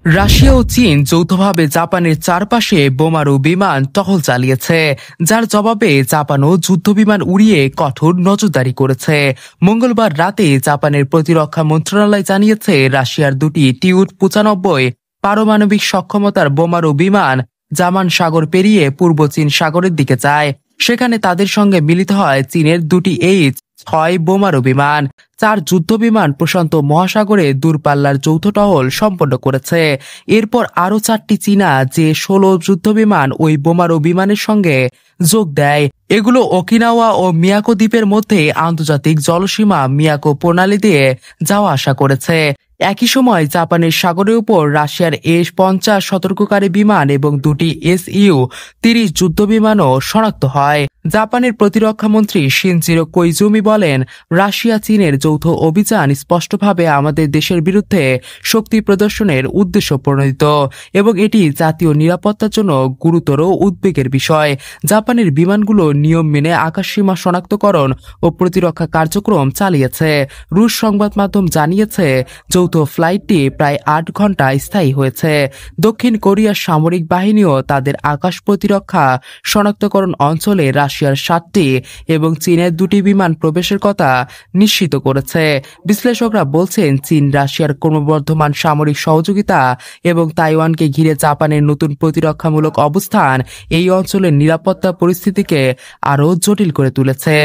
Russia ও চীন যৌথভাবে জাপানের চারপাশে বোমারু বিমান টহল চালিয়েছে, যার জবাবে জাপানও যুদ্ধবিমান উড়িয়ে কঠোর নজরদারি করেছে। মঙ্গলবার রাতে জাপানের প্রতিরক্ষা মন্ত্রণালয় জানিয়েছে, রাশিয়ার দুটি টিউ-95 পারমাণবিক সক্ষমতার বোমারু বিমান জামান সাগর পেরিয়ে পূর্ব চীন সাগরের দিকে যায়। সেখানে তাদের সঙ্গে মিলিত হয় চীনের দুটি H-6 বোমারু বিমান। 4 যুদ্ধবিমান প্রশান্ত মহাসাগরে দূরপাল্লার যৌথ টহল সম্পন্ন করেছে। এরপর আরও 4টি চীনা যে-16 যুদ্ধবিমান ওই বোমারু বিমানের সঙ্গে যোগ দেয়। এগুলো ওকিনাওয়া ও মিয়াকো দ্বীপের মধ্যে আন্তর্জাতিক জলসীমা মিয়াকো প্রণালী দিয়ে যাওয়া আসা করেছে। একই সময় জাপানের সাগরের উপর রাশিয়ার S-50 সতর্ককারী বিমান এবং দুটি Su-30 যুদ্ধবিমানও শনাক্ত হয়। জাপানের প্রতিরক্ষা মন্ত্রী শিনজিরো কোইজুমি বলেন, রাশিয়া চীনের যৌথ অভিযান স্পষ্টভাবে আমাদের দেশের বিরুদ্ধে শক্তি প্রদর্শনের উদ্দেশ্য প্রণোদিত এবং এটি জাতীয় নিরাপত্তার জন্য গুরুতর উদ্বেগের বিষয়। জাপানের বিমানগুলো নিয়ম মেনে আকাশসীমা শনাক্তকরণ ও প্রতিরক্ষা কার্যক্রম চালিয়েছে। রুশ সংবাদ মাধ্যম জানিয়েছে, যৌথ ফ্লাইটটি প্রায় 8 ঘন্টা স্থায়ী হয়েছে। দক্ষিণ কোরিয়ার সামরিক বাহিনীও তাদের আকাশ প্রতিরক্ষা শনাক্তকরণ অঞ্চলে রাশিয়ার 7টি এবং চীনের 2টি বিমান প্রবেশের কথা নিশ্চিত করেছে। বিশ্লেষকরা বলছেন, চীন রাশিয়ার ক্রমবর্ধমান সামরিক সহযোগিতা এবং তাইওয়ানকে ঘিরে জাপানের নতুন প্রতিরক্ষামূলক অবস্থান এই অঞ্চলের নিরাপত্তা পরিস্থিতিকে আরও জটিল করে তুলেছে।